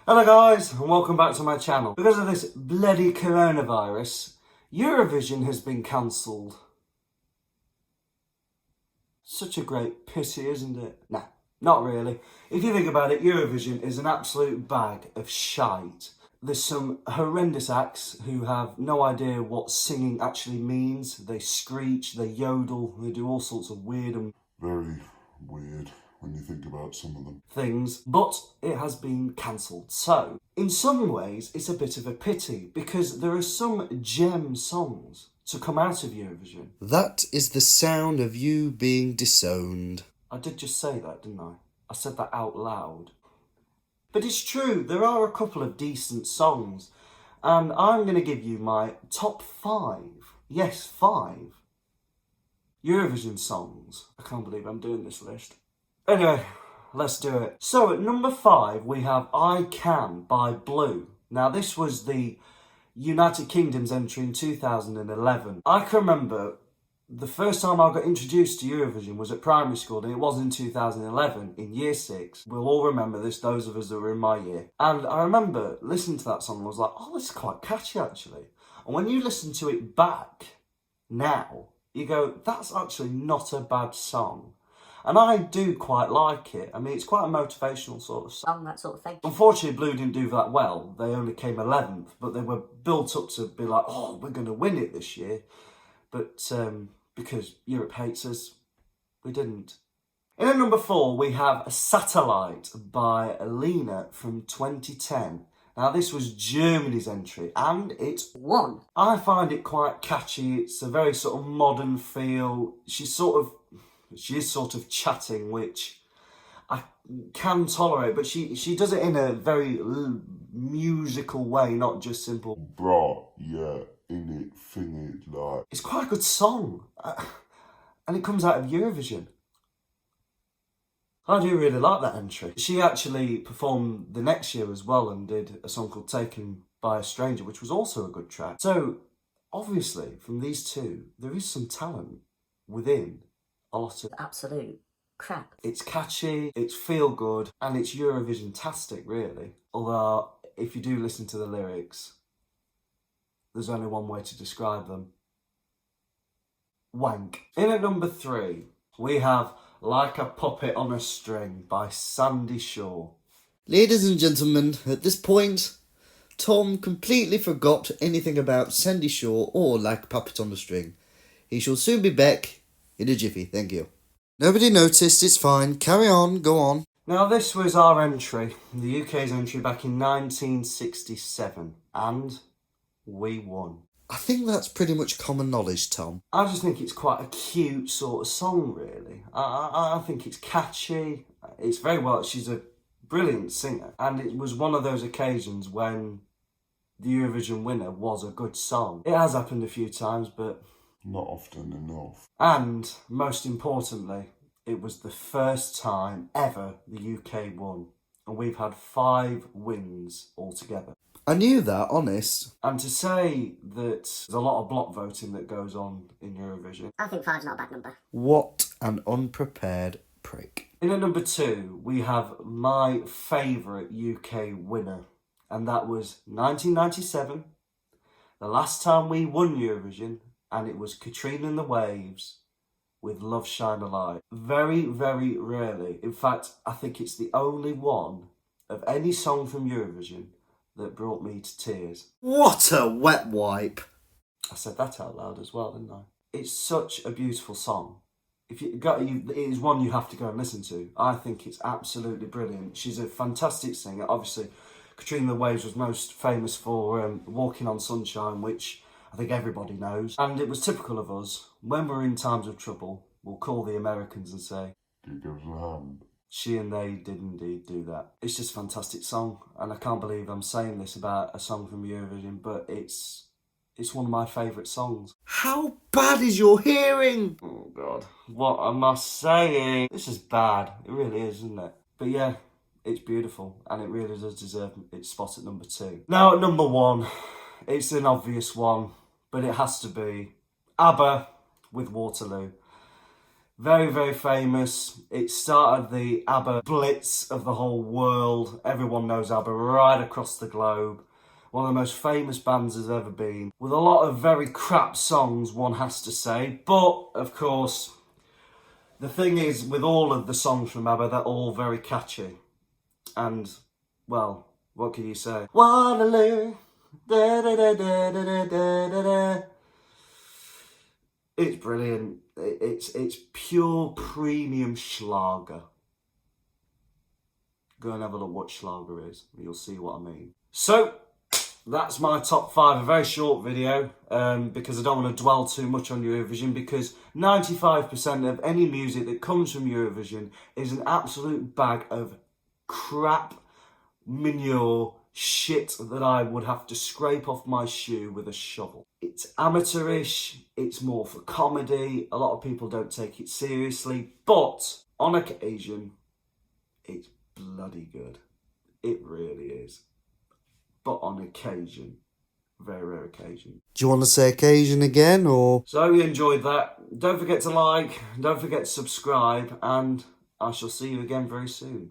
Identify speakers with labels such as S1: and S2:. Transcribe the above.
S1: Hello guys, and welcome back to my channel. Because of this bloody coronavirus, Eurovision has been cancelled. Such a great pity, isn't it? Nah, not really. If you think about it, Eurovision is an absolute bag of shite. There's some horrendous acts who have no idea what singing actually means. They screech, they yodel, they do all sorts of weird and
S2: very weird when you think about some of them.
S1: Things, but it has been cancelled. So, in some ways, it's a bit of a pity because there are some gem songs to come out of Eurovision.
S3: That is the sound of you being disowned.
S1: I did just say that, didn't I? I said that out loud. But it's true, there are a couple of decent songs, and I'm going to give you my top 5, yes, 5, Eurovision songs. I can't believe I'm doing this list. Anyway, let's do it. So at number 5, we have I Can by Blue. Now this was the United Kingdom's entry in 2011. I can remember the first time I got introduced to Eurovision was at primary school, and it was in 2011, in year 6. We'll all remember this, those of us that were in my year. And I remember listening to that song and I was like, oh, this is quite catchy actually. And when you listen to it back now, you go, that's actually not a bad song. And I do quite like it. I mean, it's quite a motivational sort of song,
S4: that sort of thing.
S1: Unfortunately, Blue didn't do that well. They only came 11th, but they were built up to be like, oh, we're going to win it this year. But because Europe hates us, we didn't. In at number 4, we have A Satellite by Alina from 2010. Now, this was Germany's entry, and it
S4: won.
S1: I find it quite catchy. It's a very sort of modern feel. She is sort of chatting, which I can tolerate, but she does it in a very musical way, not just simple.
S2: Bruh, yeah, in it, thing it, like.
S1: It's quite a good song, and it comes out of Eurovision. I do really like that entry. She actually performed the next year as well and did a song called Taken by a Stranger, which was also a good track. So, obviously, from these two, there is some talent within a lot of
S4: absolute crap.
S1: It's catchy, it's feel good, and it's Eurovision-tastic, really. Although, if you do listen to the lyrics, there's only one way to describe them. Wank. In at number 3, we have Like a Puppet on a String by Sundy Shore.
S3: Ladies and gentlemen, at this point, Tom completely forgot anything about Sundy Shore or Like a Puppet on a String. He shall soon be back in a jiffy, thank you. Nobody noticed, it's fine. Carry on, go on.
S1: Now this was our entry, the UK's entry back in 1967, and we won.
S3: I think that's pretty much common knowledge, Tom.
S1: I just think it's quite a cute sort of song, really. I think it's catchy, it's very well, she's a brilliant singer, and it was one of those occasions when the Eurovision winner was a good song. It has happened a few times, but
S2: not often enough.
S1: And, most importantly, it was the first time ever the UK won. And we've had 5 wins altogether.
S3: I knew that, honest.
S1: And to say that there's a lot of block voting that goes on in Eurovision.
S4: I think 5's not a bad number.
S3: What an unprepared prick.
S1: In at number 2, we have my favourite UK winner. And that was 1997, the last time we won Eurovision. And it was Katrina and the Waves with Love Shine a Light. Very, very rarely. In fact, I think it's the only one of any song from Eurovision that brought me to tears.
S3: What a wet wipe.
S1: I said that out loud as well, didn't I? It's such a beautiful song. It is one you have to go and listen to. I think it's absolutely brilliant. She's a fantastic singer. Obviously, Katrina and the Waves was most famous for Walking on Sunshine, which I think everybody knows. And it was typical of us. When we're in times of trouble, we'll call the Americans and say,
S2: Give us a hand.
S1: She and they did indeed do that. It's just a fantastic song. And I can't believe I'm saying this about a song from Eurovision, but it's one of my favourite songs.
S3: How bad is your hearing?
S1: Oh God, what am I saying? This is bad. It really is, isn't it? But yeah, it's beautiful. And it really does deserve its spot at number 2. Now at number 1. It's an obvious one, but it has to be ABBA with Waterloo. Very, very famous. It started the ABBA blitz of the whole world. Everyone knows ABBA right across the globe. One of the most famous bands there's ever been. With a lot of very crap songs, one has to say. But, of course, the thing is, with all of the songs from ABBA, they're all very catchy. And, well, what can you say? Waterloo, da da da da da da da da. It's brilliant. It's pure premium Schlager. Go and have a look what Schlager is. You'll see what I mean. So, that's my top 5. A very short video, because I don't want to dwell too much on Eurovision, because 95% of any music that comes from Eurovision is an absolute bag of crap, manure, shit that I would have to scrape off my shoe with a shovel. It's amateurish, it's more for comedy, a lot of people don't take it seriously, but on occasion, it's bloody good. It really is. But on occasion, very rare occasion.
S3: Do you want to say occasion again, or?
S1: So I hope you enjoyed that. Don't forget to like, don't forget to subscribe, and I shall see you again very soon.